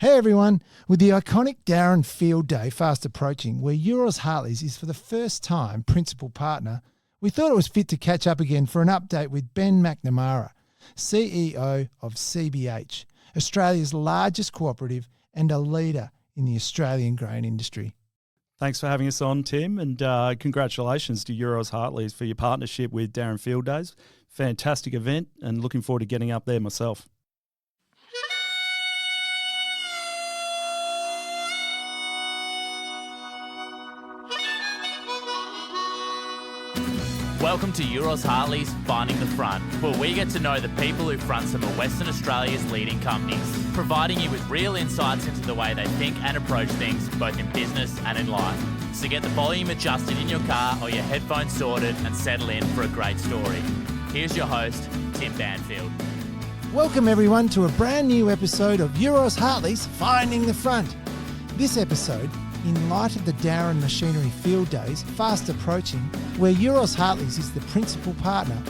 Hey everyone, with the iconic Dowerin Field Day fast approaching, where Euroz Hartleys is for the first time principal partner, we thought it was fit to catch up again for an update with Ben Macnamara, CEO of CBH, Australia's largest cooperative and a leader in the Australian grain industry. Thanks for having us on, Tim, and congratulations to Euroz Hartleys for your partnership with Dowerin Field Days. Fantastic event and looking forward to getting up there myself. Welcome to Euroz Hartleys Finding the Front, where we get to know the people who front some of Western Australia's leading companies, providing you with real insights into the way they think and approach things, both in business and in life. So get the volume adjusted in your car or your headphones sorted and settle in for a great story. Here's your host, Tim Banfield. Welcome everyone to a brand new episode of Euroz Hartleys Finding the Front. This episode, in light of the Dowerin Machinery Field Days fast approaching, where Euroz Hartleys is the principal partner,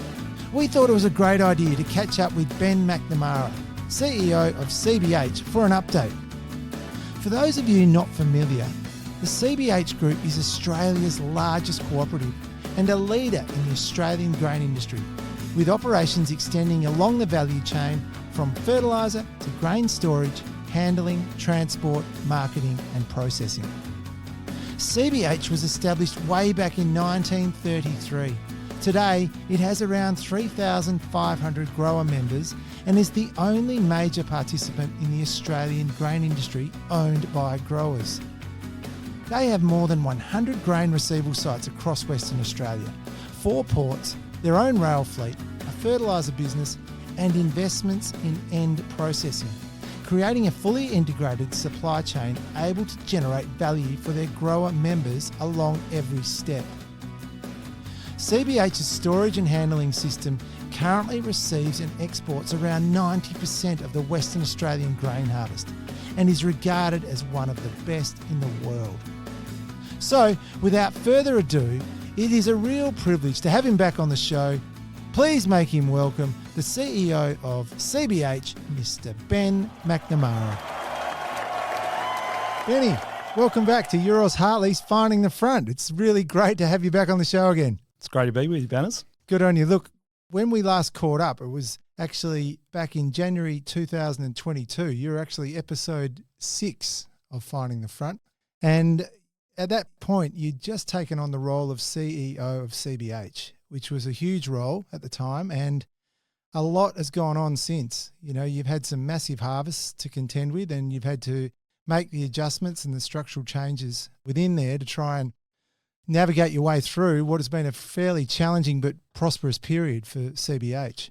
we thought it was a great idea to catch up with Ben Macnamara, CEO of CBH, for an update. For those of you not familiar, the CBH Group is Australia's largest cooperative and a leader in the Australian grain industry, with operations extending along the value chain from fertiliser to grain storage, handling, transport, marketing and processing. CBH was established way back in 1933. Today, it has around 3,500 grower members and is the only major participant in the Australian grain industry owned by growers. They have more than 100 grain receival sites across Western Australia, 4 ports, their own rail fleet, a fertiliser business and investments in end processing, creating a fully integrated supply chain able to generate value for their grower members along every step. CBH's storage and handling system currently receives and exports around 90% of the Western Australian grain harvest and is regarded as one of the best in the world. So, without further ado, it is a real privilege to have him back on the show. Please make him welcome the CEO of CBH, Mr. Ben Macnamara. Benny, welcome back to Euroz Hartleys Finding the Front. It's really great to have you back on the show again. It's great to be with you, Banners. Good on you. Look, when we last caught up, it was actually back in January 2022. You were actually episode 6 of Finding the Front. And at that point, you'd just taken on the role of CEO of CBH, which was a huge role at the time, and a lot has gone on since. You know, you've had some massive harvests to contend with, and you've had to make the adjustments and the structural changes within there to try and navigate your way through what has been a fairly challenging but prosperous period for CBH.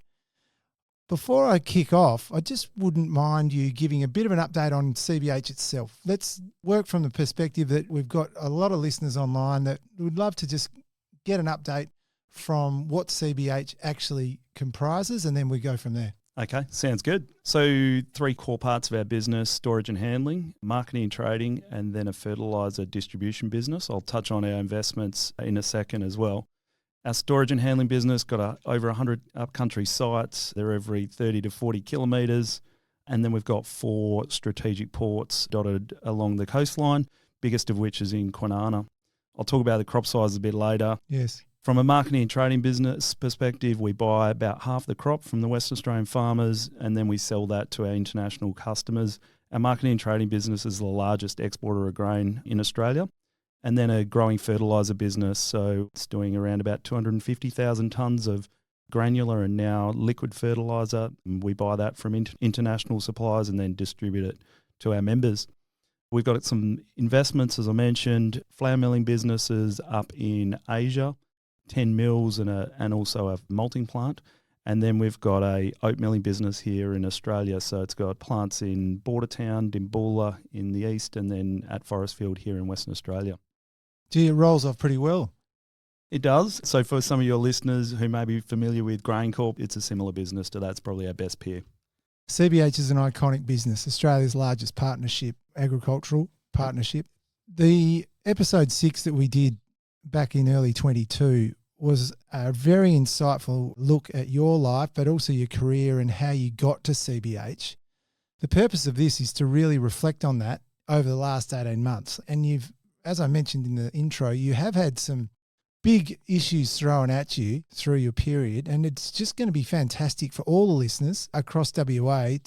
Before I kick off, I just wouldn't mind you giving a bit of an update on CBH itself. Let's work from the perspective that we've got a lot of listeners online that would love to just get an update from what CBH actually comprises, and then we go from there. Okay, sounds good. So 3 core parts of our business: storage and handling, marketing and trading, and then a fertiliser distribution business. I'll touch on our investments in a second as well. Our storage and handling business got over 100 upcountry sites. They're every 30 to 40 kilometres. And then we've got 4 strategic ports dotted along the coastline, biggest of which is in Kwinana. I'll talk about the crop size a bit later. Yes. From a marketing and trading business perspective, we buy about half the crop from the Western Australian farmers, and then we sell that to our international customers. Our marketing and trading business is the largest exporter of grain in Australia. And then a growing fertiliser business, so it's doing around about 250,000 tonnes of granular and now liquid fertiliser. We buy that from international suppliers and then distribute it to our members. We've got some investments, as I mentioned, flour milling businesses up in Asia, 10 mills and also a malting plant. And then we've got a oat milling business here in Australia. So it's got plants in Bordertown, Dimboola in the east, and then at Forestfield here in Western Australia. Gee, it rolls off pretty well. It does. So for some of your listeners who may be familiar with GrainCorp, it's a similar business to that. It's probably our best peer. CBH is an iconic business, Australia's largest partnership, agricultural partnership. The episode 6 that we did back in early 22 was a very insightful look at your life, but also your career and how you got to CBH. The purpose of this is to really reflect on that over the last 18 months. And you've, as I mentioned in the intro, you have had some big issues thrown at you through your period, and it's just going to be fantastic for all the listeners across WA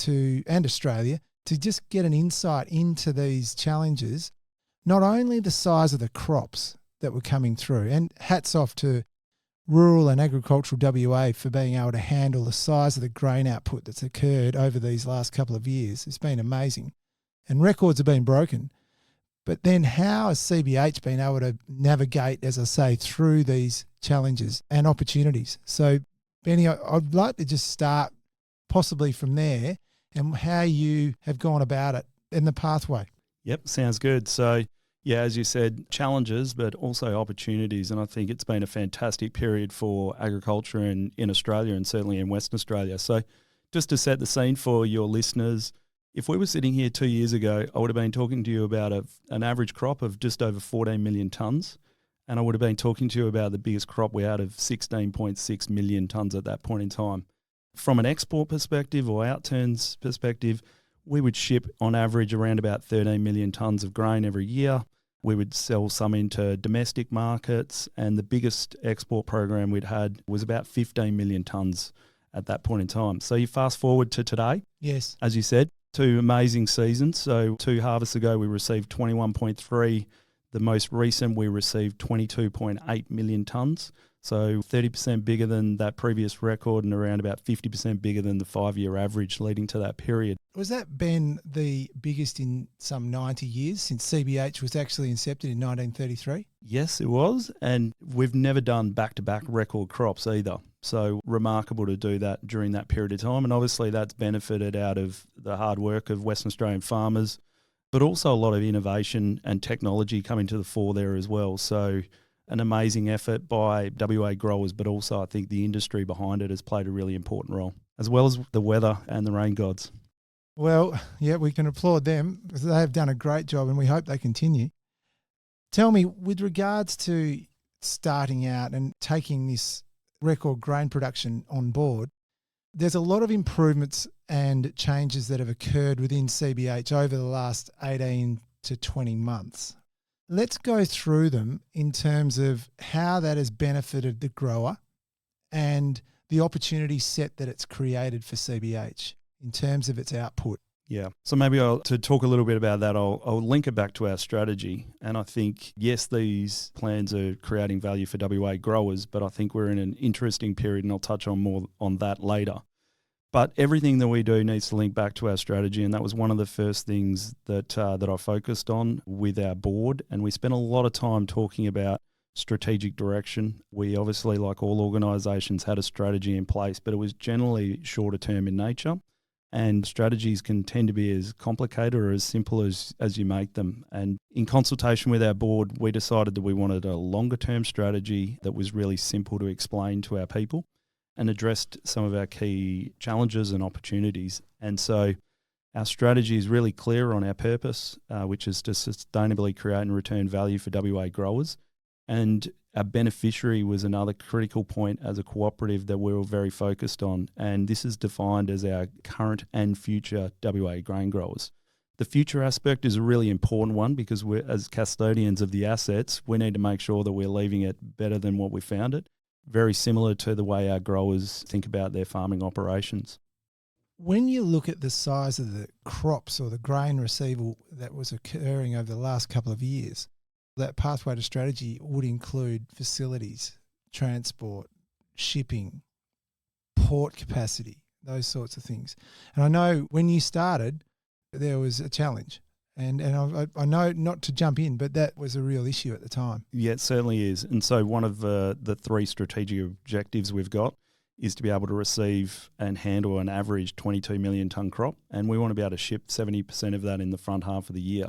and Australia to just get an insight into these challenges, not only the size of the crops that were coming through, and hats off to rural and agricultural WA for being able to handle the size of the grain output that's occurred over these last couple of years. It's been amazing, and records have been broken. But then how has CBH been able to navigate, as I say, through these challenges and opportunities? So, Benny, I'd like to just start possibly from there and how you have gone about it in the pathway. Yep, sounds good. So, yeah, as you said, challenges, but also opportunities. And I think it's been a fantastic period for agriculture in Australia and certainly in Western Australia. So just to set the scene for your listeners, if we were sitting here 2 years ago, I would have been talking to you about an average crop of just over 14 million tonnes. And I would have been talking to you about the biggest crop we had of 16.6 million tonnes at that point in time. From an export perspective or outturns perspective, we would ship on average around about 13 million tonnes of grain every year. We would sell some into domestic markets, and the biggest export program we'd had was about 15 million tonnes at that point in time. So you fast forward to today. Yes. As you said, 2 amazing seasons. So 2 harvests ago, we received 21.3. The most recent, we received 22.8 million tonnes. So 30% bigger than that previous record and around about 50% bigger than the 5-year average leading to that period. Was that, Ben, the biggest in some 90 years since CBH was actually incepted in 1933? Yes, it was. And we've never done back-to-back record crops either. So remarkable to do that during that period of time. And obviously that's benefited out of the hard work of Western Australian farmers, but also a lot of innovation and technology coming to the fore there as well. So an amazing effort by WA growers, but also I think the industry behind it has played a really important role, as well as the weather and the rain gods. Well, yeah, we can applaud them because they have done a great job and we hope they continue. Tell me, with regards to starting out and taking this record grain production on board, there's a lot of improvements and changes that have occurred within CBH over the last 18 to 20 months. Let's go through them in terms of how that has benefited the grower and the opportunity set that it's created for CBH in terms of its output. Yeah. So maybe to talk a little bit about that, I'll link it back to our strategy. And I think, yes, these plans are creating value for WA growers, but I think we're in an interesting period, and I'll touch on more on that later. But everything that we do needs to link back to our strategy, and that was one of the first things that I focused on with our board. And we spent a lot of time talking about strategic direction. We obviously, like all organisations, had a strategy in place, but it was generally shorter term in nature. And strategies can tend to be as complicated or as simple as you make them. And in consultation with our board, we decided that we wanted a longer term strategy that was really simple to explain to our people and addressed some of our key challenges and opportunities. And so our strategy is really clear on our purpose, which is to sustainably create and return value for WA growers. And our beneficiary was another critical point as a cooperative that we were very focused on. And this is defined as our current and future WA grain growers. The future aspect is a really important one because we're, as custodians of the assets, we need to make sure that we're leaving it better than what we found it. Very similar to the way our growers think about their farming operations. When you look at the size of the crops or the grain receival that was occurring over the last couple of years, that pathway to strategy would include facilities, transport, shipping, port capacity, those sorts of things. And I know when you started, there was a challenge. And I know, not to jump in, but that was a real issue at the time. Yeah, it certainly is. And so one of the 3 strategic objectives we've got is to be able to receive and handle an average 22 million tonne crop. And we want to be able to ship 70% of that in the front half of the year.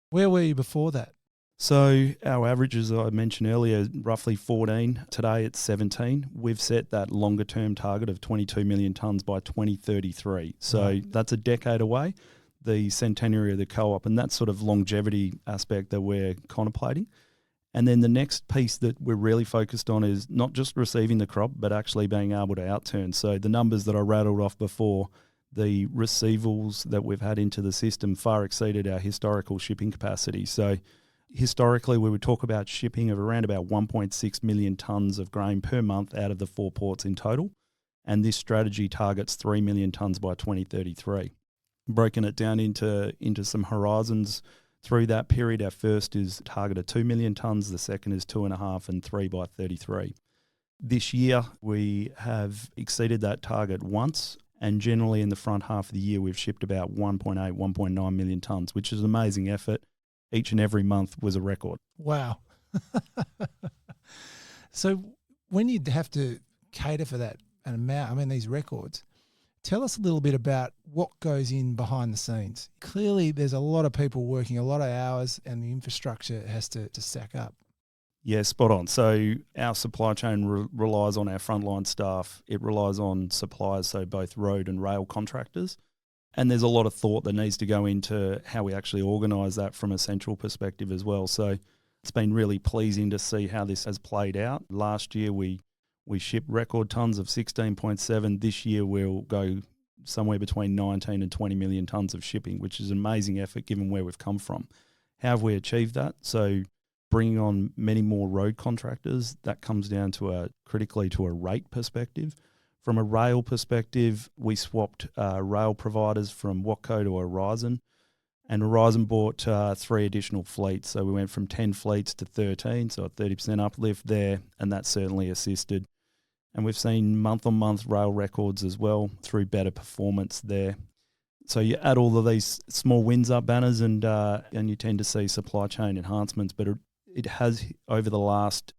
Where were you before that? So our average, as I mentioned earlier, roughly 14. Today it's 17. We've set that longer term target of 22 million tonnes by 2033. So that's a decade away, the centenary of the co-op, and that sort of longevity aspect that we're contemplating. And then the next piece that we're really focused on is not just receiving the crop, but actually being able to outturn. So the numbers that I rattled off before, the receivables that we've had into the system far exceeded our historical shipping capacity. So historically, we would talk about shipping of around about 1.6 million tonnes of grain per month out of the 4 ports in total. And this strategy targets 3 million tonnes by 2033. Broken it down into some horizons through that period, our first is targeted 2 million tonnes, the second is 2.5 and 3 by 33. This year, we have exceeded that target once, and generally in the front half of the year, we've shipped about 1.8, 1.9 million tonnes, which is an amazing effort. Each and every month was a record. Wow. So when you have to cater for that amount, I mean, these records, tell us a little bit about what goes in behind the scenes. Clearly, there's a lot of people working a lot of hours and the infrastructure has to stack up. Yeah, spot on. So our supply chain relies on our frontline staff. It relies on suppliers, so both road and rail contractors. And there's a lot of thought that needs to go into how we actually organise that from a central perspective as well. So it's been really pleasing to see how this has played out. Last year we shipped record tonnes of 16.7. This year we'll go somewhere between 19 and 20 million tonnes of shipping, which is an amazing effort given where we've come from. How have we achieved that? So bringing on many more road contractors, that comes down to critically to a rate perspective. From a rail perspective, we swapped rail providers from Watco to Horizon, and Horizon bought 3 additional fleets. So we went from 10 fleets to 13, so a 30% uplift there, and that certainly assisted. And we've seen month-on-month rail records as well through better performance there. So you add all of these small wins up, banners, and you tend to see supply chain enhancements. But it has, over the last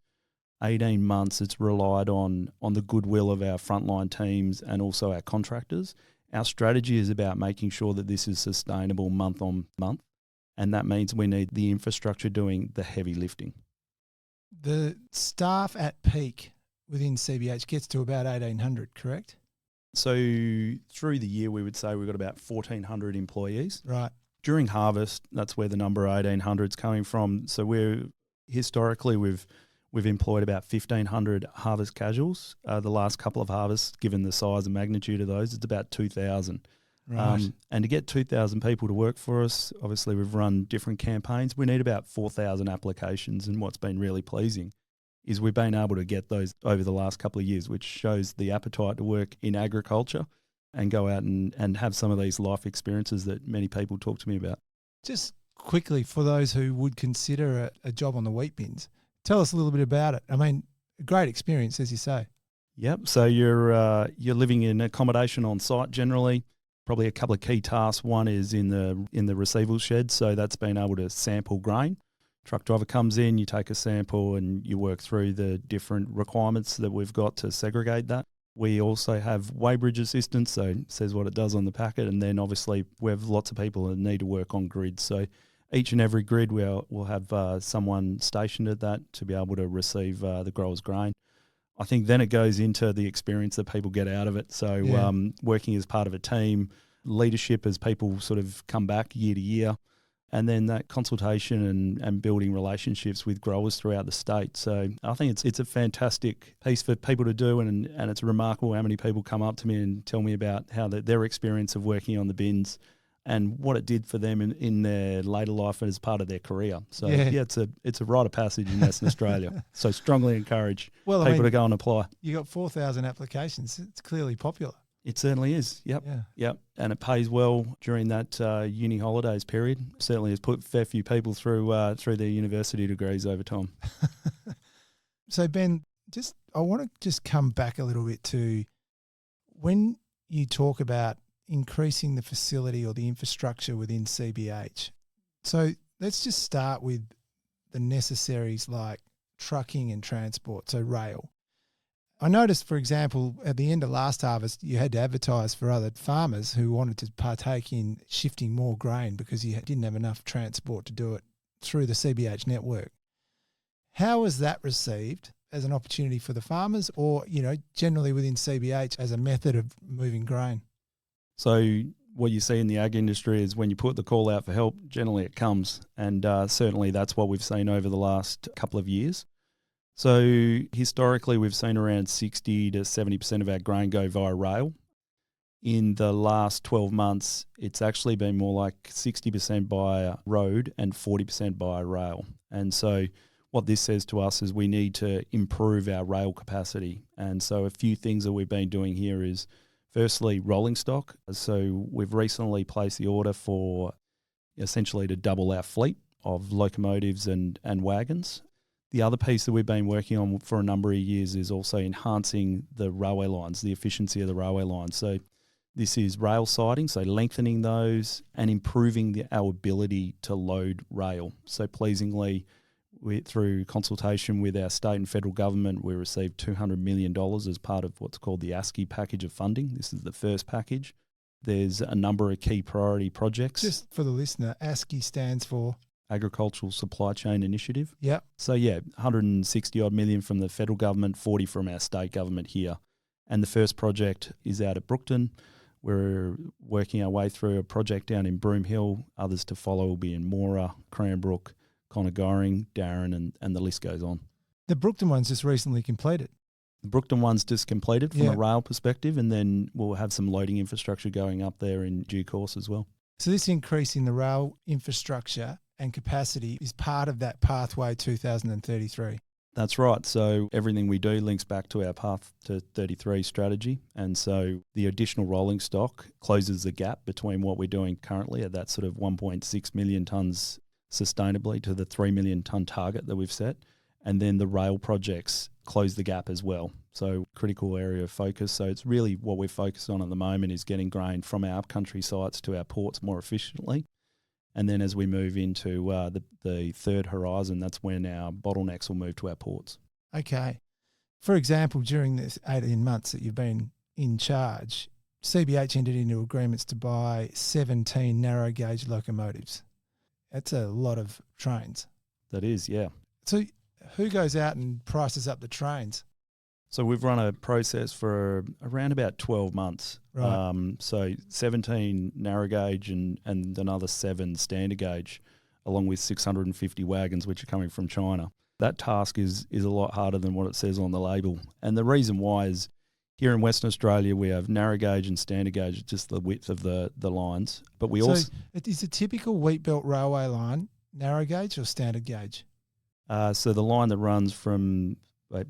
18 months, it's relied on the goodwill of our frontline teams and also our contractors. Our strategy is about making sure that this is sustainable month on month, and that means we need the infrastructure doing the heavy lifting. The staff at peak within CBH gets to about 1,800, correct? So through the year, we would say we've got about 1,400 employees. Right. During harvest, that's where the number 1,800 is coming from. So we've employed about 1,500 harvest casuals. The last couple of harvests, given the size and magnitude of those, it's about 2,000. Right. And to get 2,000 people to work for us, obviously we've run different campaigns. We need about 4,000 applications, and what's been really pleasing is we've been able to get those over the last couple of years, which shows the appetite to work in agriculture and go out and have some of these life experiences that many people talk to me about. Just quickly, for those who would consider a job on the wheat bins, tell us a little bit about it. I mean, a great experience, as you say. Yep. So you're living in accommodation on site generally. Probably a couple of key tasks. One is in the receival shed. So that's being able to sample grain. Truck driver comes in, you take a sample and you work through the different requirements that we've got to segregate that. We also have weighbridge assistance, so it says what it does on the packet. And then obviously we have lots of people that need to work on grids. So each and every grid we'll have someone stationed at that to be able to receive the grower's grain. I think then it goes into the experience that people get out of it. So working as part of a team, leadership as people sort of come back year to year, and then that consultation and building relationships with growers throughout the state. So I think it's a fantastic piece for people to do, and it's remarkable how many people come up to me and tell me about how their experience of working on the bins and what it did for them in their later life and as part of their career. So it's a rite of passage in Western Australia. So strongly encourage people to go and apply. You got 4,000 applications. It's clearly popular. It certainly is. Yep. And it pays well during that uni holidays period. Certainly has put a fair few people through their university degrees over time. So Ben, I want to just come back a little bit to when you talk about increasing the facility or the infrastructure within CBH. So let's just start with the necessaries like trucking and transport, so rail. I noticed, for example, at the end of last harvest, you had to advertise for other farmers who wanted to partake in shifting more grain because you didn't have enough transport to do it through the CBH network. How was that received as an opportunity for the farmers or, generally within CBH as a method of moving grain? So what you see in the ag industry is when you put the call out for help, generally it comes. And certainly that's what we've seen over the last couple of years. So historically, we've seen around 60 to 70% of our grain go via rail. In the last 12 months, it's actually been more like 60% by road and 40% by rail. And so what this says to us is we need to improve our rail capacity. And so a few things that we've been doing here is, firstly, rolling stock. So we've recently placed the order for essentially to double our fleet of locomotives and wagons. The other piece that we've been working on for a number of years is also enhancing the railway lines, the efficiency of the railway lines. So this is rail siding, so lengthening those and improving our ability to load rail. So pleasingly, through consultation with our state and federal government, we received $200 million as part of what's called the ASCII package of funding. This is the first package. There's a number of key priority projects. Just for the listener, ASCII stands for? Agricultural Supply Chain Initiative. Yeah. So yeah, 160 odd million from the federal government, 40 from our state government here. And the first project is out at Brookton. We're working our way through a project down in Broome Hill. Others to follow will be in Mora, Cranbrook, Goring, Dowerin, and the list goes on. The Brookton one's just recently completed. The Brookton one's just completed from a rail perspective, and then we'll have some loading infrastructure going up there in due course as well. So this increase in the rail infrastructure and capacity is part of that pathway 2033. That's right. So everything we do links back to our Path to 33 strategy. And so the additional rolling stock closes the gap between what we're doing currently at that sort of 1.6 million tonnes sustainably to the 3 million tonne target that we've set. And then the rail projects close the gap as well. So critical area of focus. So it's really what we're focused on at the moment is getting grain from our upcountry sites to our ports more efficiently. And then as we move into the third horizon, that's when our bottlenecks will move to our ports. Okay. For example, during this 18 months that you've been in charge, CBH entered into agreements to buy 17 narrow gauge locomotives. That's a lot of trains. That is, yeah. So who goes out and prices up the trains? So we've run a process for around about 12 months. Right. So 17 narrow gauge and another 7 standard gauge, along with 650 wagons, which are coming from China. That task is a lot harder than what it says on the label. And the reason why is here in Western Australia, we have narrow gauge and standard gauge, just the width of the lines. But we also... Is a typical wheat belt railway line narrow gauge or standard gauge? So the line that runs from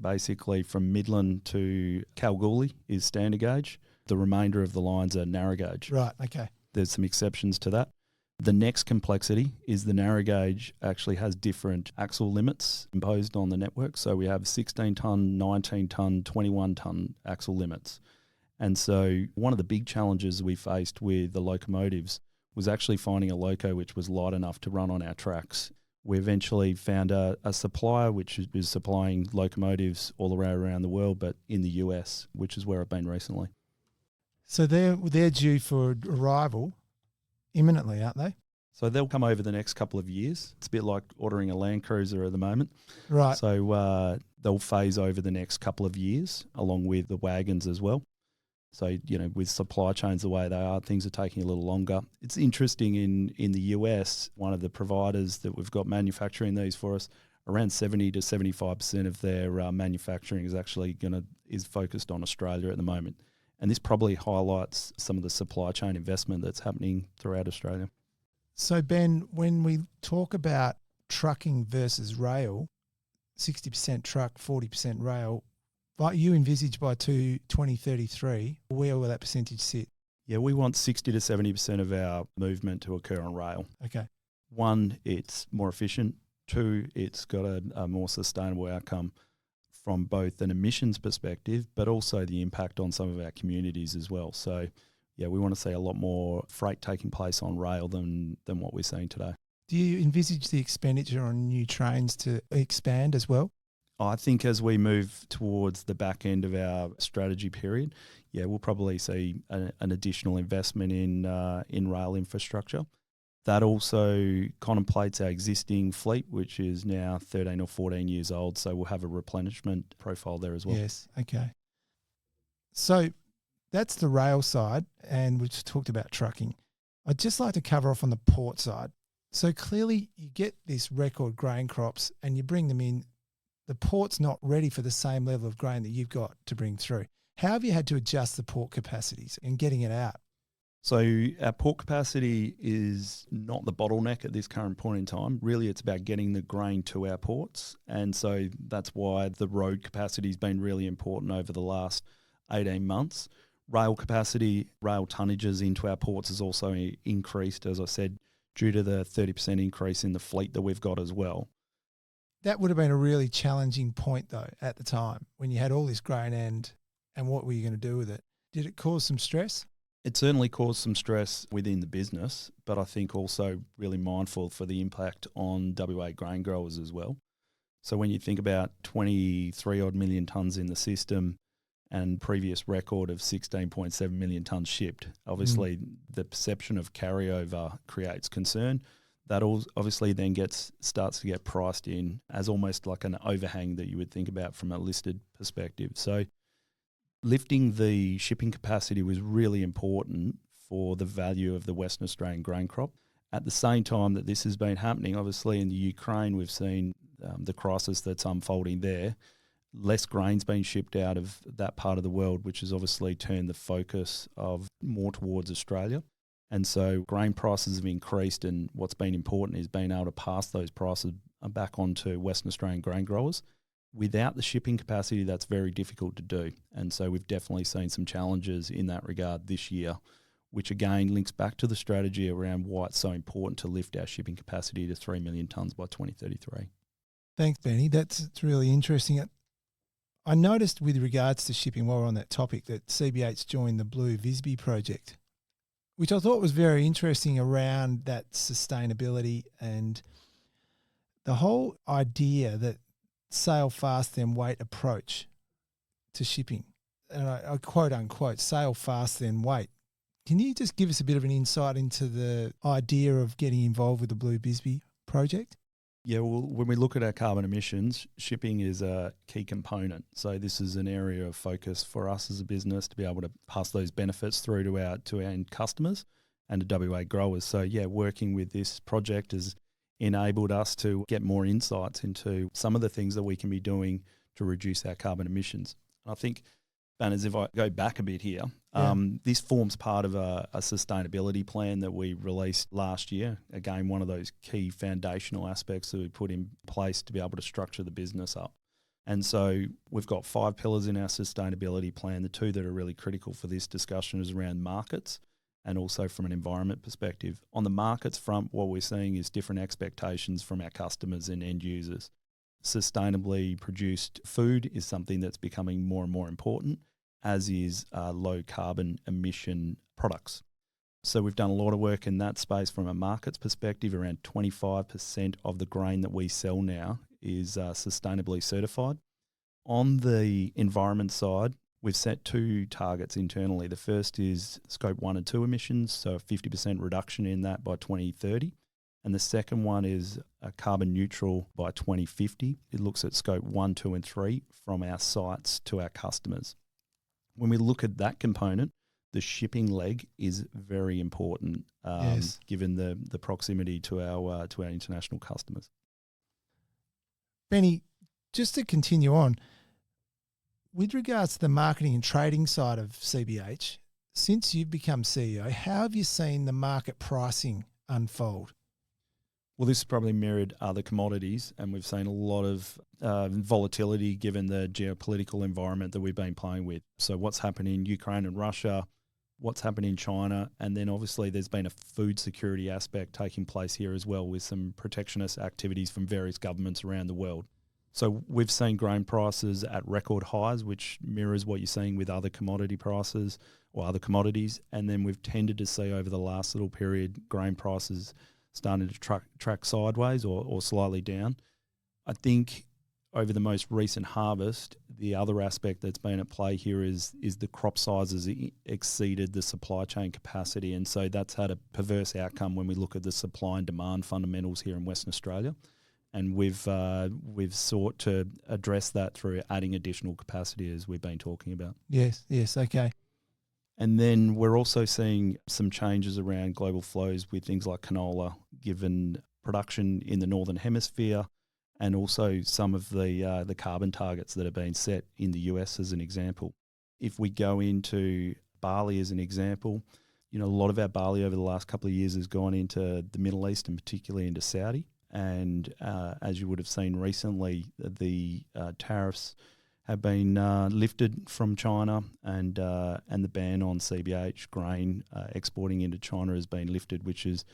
basically from Midland to Kalgoorlie is standard gauge. The remainder of the lines are narrow gauge. Right, okay. There's some exceptions to that. The next complexity is the narrow gauge actually has different axle limits imposed on the network. So we have 16 tonne, 19 tonne, 21 tonne axle limits. And so one of the big challenges we faced with the locomotives was actually finding a loco which was light enough to run on our tracks. We eventually found a supplier which is supplying locomotives all around the world, but in the US, which is where I've been recently. So they're due for arrival imminently, aren't they? So they'll come over the next couple of years. It's a bit like ordering a Land Cruiser at the moment. Right. So they'll phase over the next couple of years, along with the wagons as well. So, with supply chains the way they are, things are taking a little longer. It's interesting in the US, one of the providers that we've got manufacturing these for us, around 70 to 75% of their manufacturing is focused on Australia at the moment. And this probably highlights some of the supply chain investment that's happening throughout Australia. So Ben, when we talk about trucking versus rail, 60% truck, 40% rail, but you envisage by 2033, where will that percentage sit? Yeah, we want 60 to 70% of our movement to occur on rail. Okay. 1, it's more efficient. 2, it's got a more sustainable outcome from both an emissions perspective, but also the impact on some of our communities as well. So, yeah, we want to see a lot more freight taking place on rail than what we're seeing today. Do you envisage the expenditure on new trains to expand as well? I think as we move towards the back end of our strategy period, yeah, we'll probably see an additional investment in rail infrastructure. That also contemplates our existing fleet, which is now 13 or 14 years old, so we'll have a replenishment profile there as well. Yes, okay. So that's the rail side, and we've talked about trucking. I'd just like to cover off on the port side. So clearly you get this record grain crops and you bring them in. The port's not ready for the same level of grain that you've got to bring through. How have you had to adjust the port capacities and getting it out? So our port capacity is not the bottleneck at this current point in time. Really, it's about getting the grain to our ports. And so that's why the road capacity has been really important over the last 18 months. Rail capacity, rail tonnages into our ports has also increased, as I said, due to the 30% increase in the fleet that we've got as well. That would have been a really challenging point, though, at the time when you had all this grain and what were you going to do with it? Did it cause some stress? It certainly caused some stress within the business, but I think also really mindful for the impact on WA grain growers as well. So when you think about 23 odd million tonnes in the system and previous record of 16.7 million tonnes shipped, obviously the perception of carryover creates concern. That obviously then starts to get priced in as almost like an overhang that you would think about from a listed perspective. So lifting the shipping capacity was really important for the value of the Western Australian grain crop. At the same time that this has been happening, obviously in the Ukraine, we've seen the crisis that's unfolding there. Less grain's been shipped out of that part of the world, which has obviously turned the focus of more towards Australia. And so grain prices have increased, and what's been important is being able to pass those prices back onto Western Australian grain growers. Without the shipping capacity, that's very difficult to do. And so we've definitely seen some challenges in that regard this year, which again links back to the strategy around why it's so important to lift our shipping capacity to 3 million tonnes by 2033. Thanks, Benny. That's really interesting. I noticed with regards to shipping, while we're on that topic, that CBH joined the Blue Visby project, which I thought was very interesting around that sustainability and the whole idea that sail fast then wait approach to shipping. And I quote unquote, sail fast then wait. Can you just give us a bit of an insight into the idea of getting involved with the Blue Visby project? Yeah, well, when we look at our carbon emissions, shipping is a key component. So this is an area of focus for us as a business to be able to pass those benefits through to our end customers and to WA growers. So yeah, working with this project has enabled us to get more insights into some of the things that we can be doing to reduce our carbon emissions. And I think, Banners, if I go back a bit here, this forms part of a sustainability plan that we released last year. Again, one of those key foundational aspects that we put in place to be able to structure the business up. And so we've got 5 pillars in our sustainability plan. The 2 that are really critical for this discussion is around markets and also from an environment perspective. On the markets front, what we're seeing is different expectations from our customers and end users. Sustainably produced food is something that's becoming more and more important, as is low carbon emission products. So we've done a lot of work in that space from a markets perspective. Around 25% of the grain that we sell now is sustainably certified. On the environment side, we've set 2 targets internally. The first is scope 1 and 2 emissions, so a 50% reduction in that by 2030. And the second one is a carbon neutral by 2050. It looks at scope 1, 2 and 3 from our sites to our customers. When we look at that component, the shipping leg is very important, given the proximity to our international customers. Benny, just to continue on, with regards to the marketing and trading side of CBH, since you've become CEO, how have you seen the market pricing unfold? Well, this has probably mirrored other commodities, and we've seen a lot of volatility given the geopolitical environment that we've been playing with. So what's happened in Ukraine and Russia, what's happened in China, and then obviously there's been a food security aspect taking place here as well with some protectionist activities from various governments around the world. So we've seen grain prices at record highs, which mirrors what you're seeing with other commodity prices or other commodities. And then we've tended to see over the last little period grain prices starting to track sideways or slightly down. I think over the most recent harvest, the other aspect that's been at play here is the crop sizes exceeded the supply chain capacity. And so that's had a perverse outcome when we look at the supply and demand fundamentals here in Western Australia. And we've sought to address that through adding additional capacity, as we've been talking about. Yes, okay. And then we're also seeing some changes around global flows with things like canola, given production in the Northern Hemisphere, and also some of the carbon targets that are being set in the US as an example. If we go into barley as an example, a lot of our barley over the last couple of years has gone into the Middle East and particularly into Saudi. And as you would have seen recently, the tariffs have been lifted from China, and the ban on CBH grain exporting into China has been lifted, which is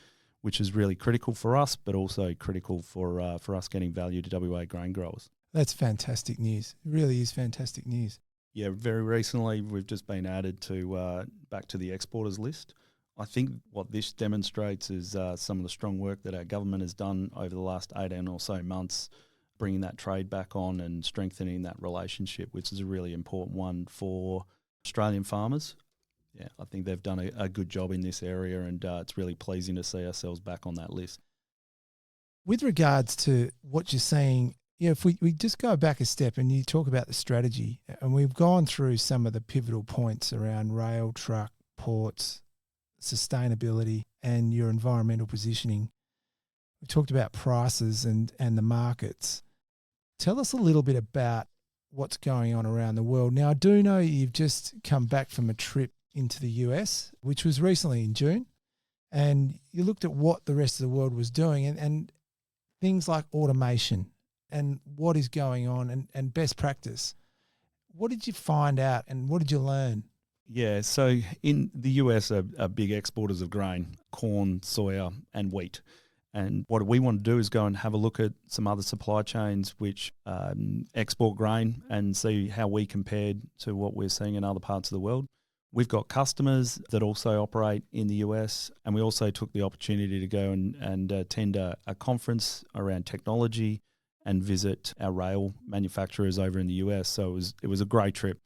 really critical for us, but also critical for us getting value to WA grain growers. That's fantastic news. It really is fantastic news. Yeah, very recently we've just been added to back to the exporters list. I think what this demonstrates is some of the strong work that our government has done over the last 18 or so months, bringing that trade back on and strengthening that relationship, which is a really important one for Australian farmers. Yeah, I think they've done a good job in this area, and it's really pleasing to see ourselves back on that list. With regards to what you're saying, if we just go back a step and you talk about the strategy, and we've gone through some of the pivotal points around rail, truck, ports, sustainability and your environmental positioning. We talked about prices and the markets. Tell us a little bit about what's going on around the world. Now, I do know you've just come back from a trip into the US, which was recently in June, and you looked at what the rest of the world was doing and things like automation and what is going on and best practice. What did you find out and what did you learn? Yeah, so in the US are big exporters of grain, corn, soya and wheat. And what we want to do is go and have a look at some other supply chains which export grain and see how we compared to what we're seeing in other parts of the world. We've got customers that also operate in the US, and we also took the opportunity to go and attend a conference around technology and visit our rail manufacturers over in the US. So it was a great trip.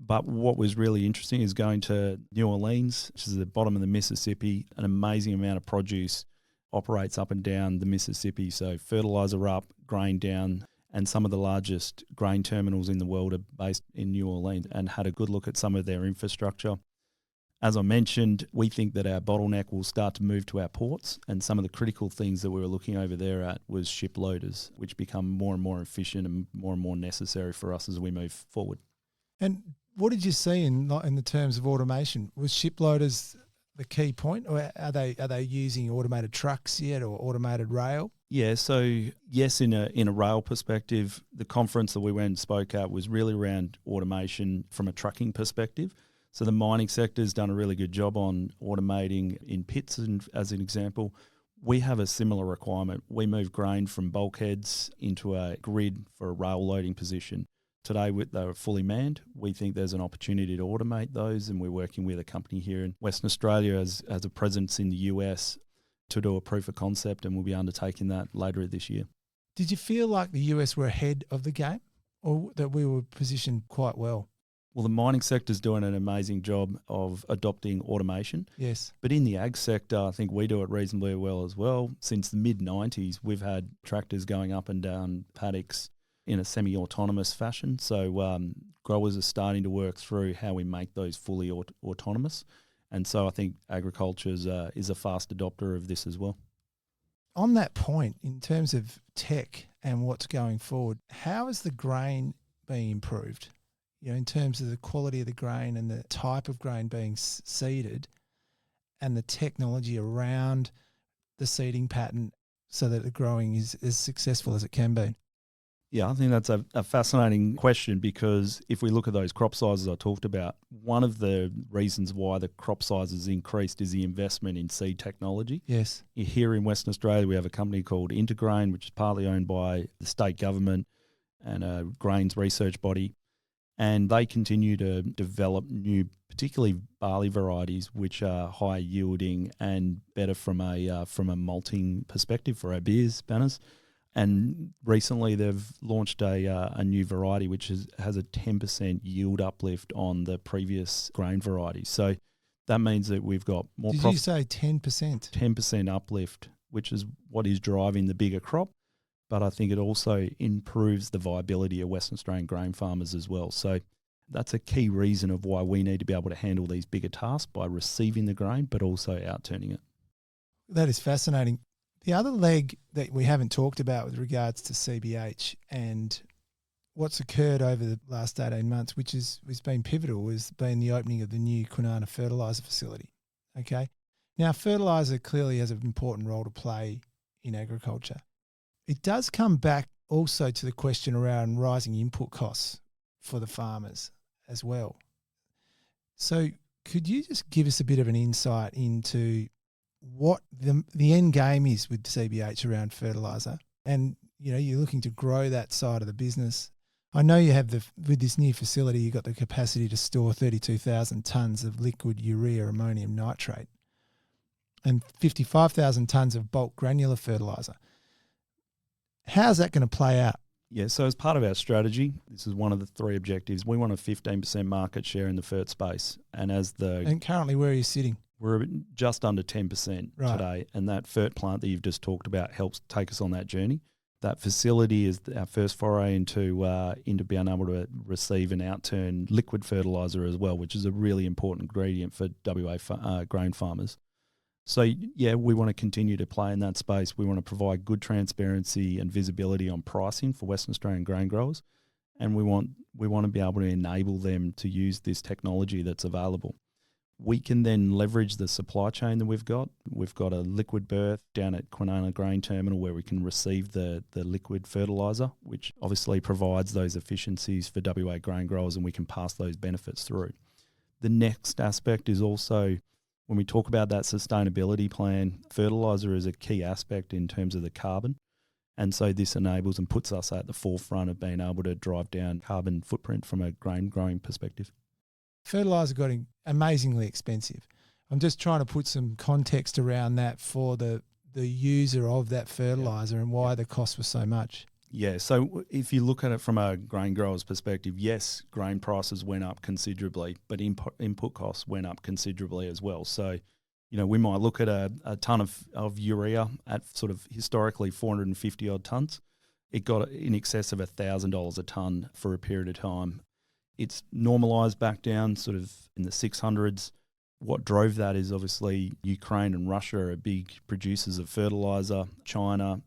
But what was really interesting is going to New Orleans, which is the bottom of the Mississippi. An amazing amount of produce operates up and down the Mississippi. So fertiliser up, grain down, and some of the largest grain terminals in the world are based in New Orleans, and had a good look at some of their infrastructure. As I mentioned, we think that our bottleneck will start to move to our ports, and some of the critical things that we were looking over there at was ship loaders, which become more and more efficient and more necessary for us as we move forward. And what did you see in the terms of automation? Was ship loaders the key point, or are they using automated trucks yet or automated rail? Yeah, so yes, in a rail perspective, the conference that we went and spoke at was really around automation from a trucking perspective. So the mining sector has done a really good job on automating in pits, and as an example. We have a similar requirement. We move grain from bulkheads into a grid for a rail loading position. Today, they were fully manned. We think there's an opportunity to automate those, and we're working with a company here in Western Australia as a presence in the US to do a proof of concept, and we'll be undertaking that later this year. Did you feel like the US were ahead of the game, or that we were positioned quite well? Well, the mining sector is doing an amazing job of adopting automation. Yes. But in the ag sector, I think we do it reasonably well as well. Since the mid-90s, we've had tractors going up and down paddocks in a semi-autonomous fashion. So growers are starting to work through how we make those fully autonomous. And so I think agriculture is a fast adopter of this as well. On that point, in terms of tech and what's going forward, how is the grain being improved? In terms of the quality of the grain and the type of grain being seeded and the technology around the seeding pattern so that the growing is as successful as it can be? Yeah, I think that's a fascinating question, because if we look at those crop sizes I talked about, one of the reasons why the crop sizes increased is the investment in seed technology. Yes. Here in Western Australia, we have a company called Intergrain, which is partly owned by the state government and a grains research body. And they continue to develop new, particularly barley varieties, which are high yielding and better from a malting perspective for our beers, banners. And recently they've launched a new variety which has a 10% yield uplift on the previous grain variety. So that means that we've got more profit. Did you say 10%? 10% uplift, which is what is driving the bigger crop. But I think it also improves the viability of Western Australian grain farmers as well. So that's a key reason of why we need to be able to handle these bigger tasks by receiving the grain, but also out-turning it. That is fascinating. The other leg that we haven't talked about with regards to CBH and what's occurred over the last 18 months, which has been pivotal, has been the opening of the new Kwinana fertiliser facility. Okay. Now, fertiliser clearly has an important role to play in agriculture. It does come back also to the question around rising input costs for the farmers as well. So could you just give us a bit of an insight into what the end game is with CBH around fertiliser? And, you know, you're looking to grow that side of the business. I know you have with this new facility, you've got the capacity to store 32,000 tonnes of liquid urea ammonium nitrate and 55,000 tonnes of bulk granular fertiliser. How's that going to play out? Yeah, so as part of our strategy, this is one of the three objectives. We want a 15% market share in the fert space. And currently, where are you sitting? We're just under 10% right. today. And that fert plant that you've just talked about helps take us on that journey. That facility is our first foray into being able to receive and outturn liquid fertiliser as well, which is a really important ingredient for WA grain farmers. So, yeah, we want to continue to play in that space. We want to provide good transparency and visibility on pricing for Western Australian grain growers, and we want to be able to enable them to use this technology that's available. We can then leverage the supply chain that we've got. We've got a liquid berth down at Kwinana Grain Terminal where we can receive the liquid fertiliser, which obviously provides those efficiencies for WA grain growers, and we can pass those benefits through. The next aspect is also, when we talk about that sustainability plan, fertiliser is a key aspect in terms of the carbon. And so this enables and puts us at the forefront of being able to drive down carbon footprint from a grain growing perspective. Fertiliser got amazingly expensive. I'm just trying to put some context around that for the user of that fertiliser and why the cost was so much. Yeah, so if you look at it from a grain grower's perspective, yes, grain prices went up considerably, but input costs went up considerably as well. So, you know, we might look at a tonne of urea at sort of historically 450 odd tonnes. It got in excess of $1,000 a tonne for a period of time. It's normalised back down sort of in the 600s. What drove that is obviously Ukraine and Russia are big producers of fertiliser. China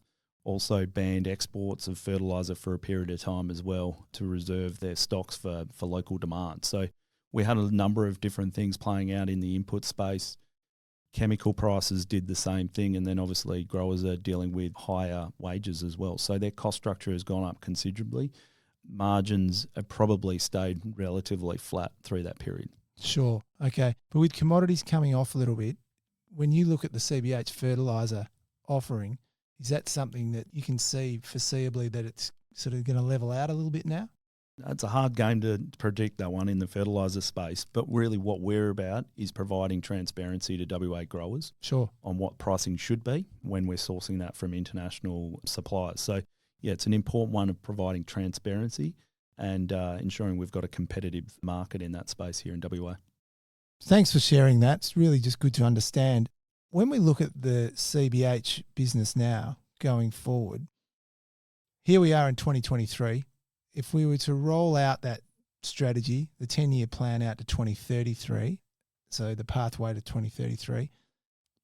also banned exports of fertiliser for a period of time as well to reserve their stocks for local demand. So we had a number of different things playing out in the input space. Chemical prices did the same thing, and then obviously growers are dealing with higher wages as well. So their cost structure has gone up considerably. Margins have probably stayed relatively flat through that period. Sure. Okay. But with commodities coming off a little bit, when you look at the CBH fertiliser offering, is that something that you can see foreseeably that it's sort of going to level out a little bit now? It's a hard game to predict that one in the fertiliser space, but really what we're about is providing transparency to WA growers on what pricing should be when we're sourcing that from international suppliers. So, yeah, it's an important one of providing transparency and ensuring we've got a competitive market in that space here in WA. Thanks for sharing that. It's really just good to understand. When we look at the CBH business now going forward, here we are in 2023. If we were to roll out that strategy, the 10-year plan out to 2033, so the pathway to 2033,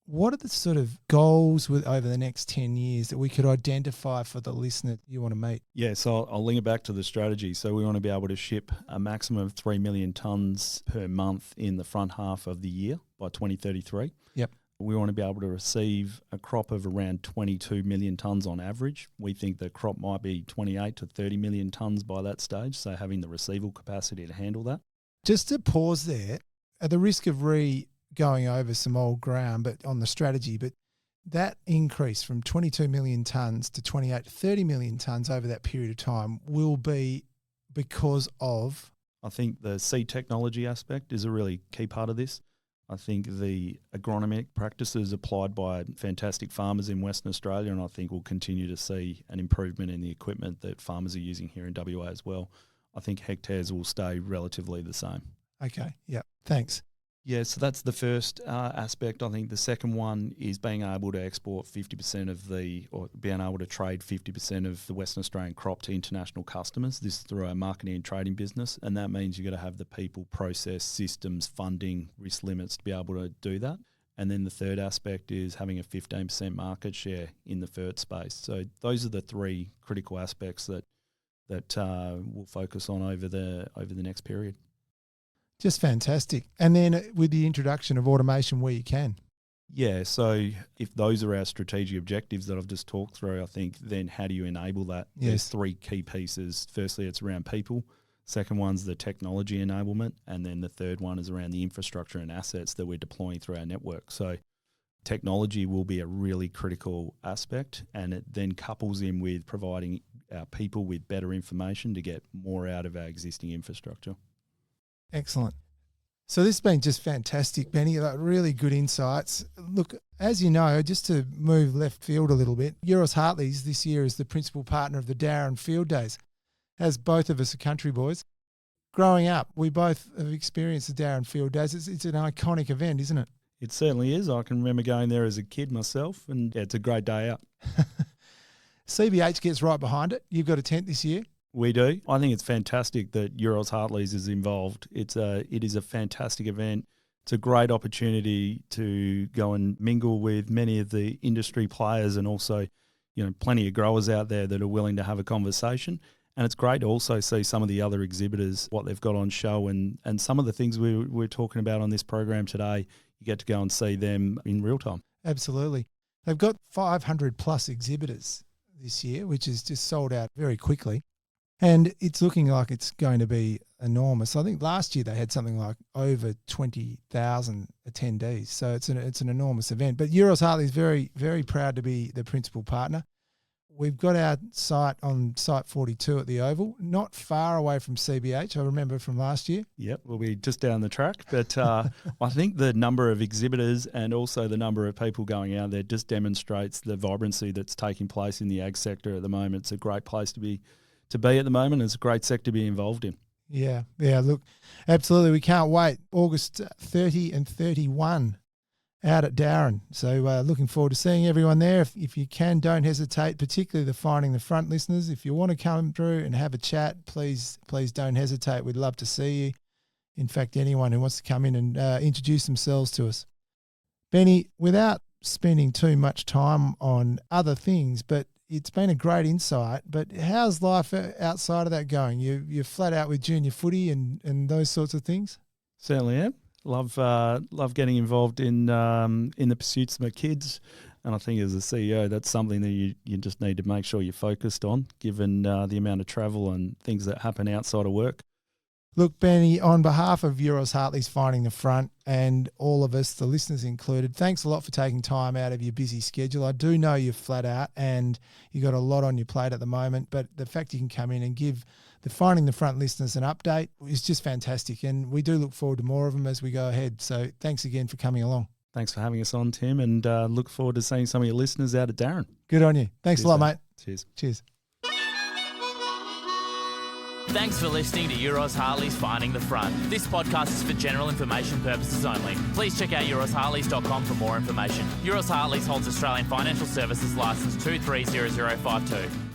what are the sort of goals over the next 10 years that we could identify for the listener you want to meet? Yeah, so I'll link it back to the strategy. So we want to be able to ship a maximum of 3 million tonnes per month in the front half of the year by 2033. Yep. We want to be able to receive a crop of around 22 million tonnes on average. We think the crop might be 28 to 30 million tonnes by that stage, so having the receival capacity to handle that. Just to pause there, at the risk of going over some old ground but on the strategy, but that increase from 22 million tonnes to 28 to 30 million tonnes over that period of time will be because of? I think the seed technology aspect is a really key part of this. I think the agronomic practices applied by fantastic farmers in Western Australia, and I think we'll continue to see an improvement in the equipment that farmers are using here in WA as well. I think hectares will stay relatively the same. Okay, yeah, thanks. Yeah, so that's the first aspect. I think the second one is being able to export 50% or being able to trade 50% of the Western Australian crop to international customers. This is through our marketing and trading business, and that means you've got to have the people, process, systems, funding, risk limits to be able to do that. And then the third aspect is having a 15% market share in the fert space. So those are the three critical aspects that that we'll focus on over the next period. Just fantastic. And then with the introduction of automation where you can. Yeah, so if those are our strategic objectives that I've just talked through, I think then how do you enable that? Yes. There's three key pieces. Firstly, it's around people. Second one's the technology enablement. And then the third one is around the infrastructure and assets that we're deploying through our network. So technology will be a really critical aspect, and it then couples in with providing our people with better information to get more out of our existing infrastructure. Excellent. So this has been just fantastic, Benny. Really good insights. Look, as you know, just to move left field a little bit, Euroz Hartleys this year is the principal partner of the Dowerin Field Days. As both of us are country boys, growing up, we both have experienced the Dowerin Field Days. It's an iconic event, isn't it? It certainly is. I can remember going there as a kid myself, and it's a great day out. CBH gets right behind it. You've got a tent this year. We do. I think it's fantastic that Euroz Hartleys is involved. It is a fantastic event. It's a great opportunity to go and mingle with many of the industry players, and also, plenty of growers out there that are willing to have a conversation. And it's great to also see some of the other exhibitors, what they've got on show, and some of the things we're talking about on this program today. You get to go and see them in real time. Absolutely. They've got 500 plus exhibitors this year, which is just sold out very quickly. And it's looking like it's going to be enormous. I think last year they had something like over 20,000 attendees. So it's an enormous event. But Euroz Hartleys is very, very proud to be the principal partner. We've got our site on Site 42 at the Oval, not far away from CBH, I remember from last year. Yep, we'll be just down the track. But I think the number of exhibitors and also the number of people going out there just demonstrates the vibrancy that's taking place in the ag sector at the moment. It's a great place to be at the moment. It's a great sector to be involved in. Yeah, look, absolutely. We can't wait. August 30 and 31 out at Dowerin. So looking forward to seeing everyone there. If you can, don't hesitate, particularly the Finding the Front listeners. If you want to come through and have a chat, please don't hesitate. We'd love to see you. In fact, anyone who wants to come in and introduce themselves to us. Benny, without spending too much time on other things, but it's been a great insight, but how's life outside of that going? You're flat out with junior footy and those sorts of things? Certainly am. Love getting involved in the pursuits of my kids, and I think as a CEO, that's something that you just need to make sure you're focused on, given the amount of travel and things that happen outside of work. Look, Benny, on behalf of Euroz Hartleys Finding the Front and all of us, the listeners included, thanks a lot for taking time out of your busy schedule. I do know you're flat out and you've got a lot on your plate at the moment, but the fact you can come in and give the Finding the Front listeners an update is just fantastic, and we do look forward to more of them as we go ahead. So thanks again for coming along. Thanks for having us on, Tim, and look forward to seeing some of your listeners out at Dowerin. Good on you. Thanks a lot, mate. Cheers. Thanks for listening to Euroz Hartleys Finding the Front. This podcast is for general information purposes only. Please check out eurozhartleys.com for more information. Euroz Hartleys holds Australian Financial Services Licence 230052.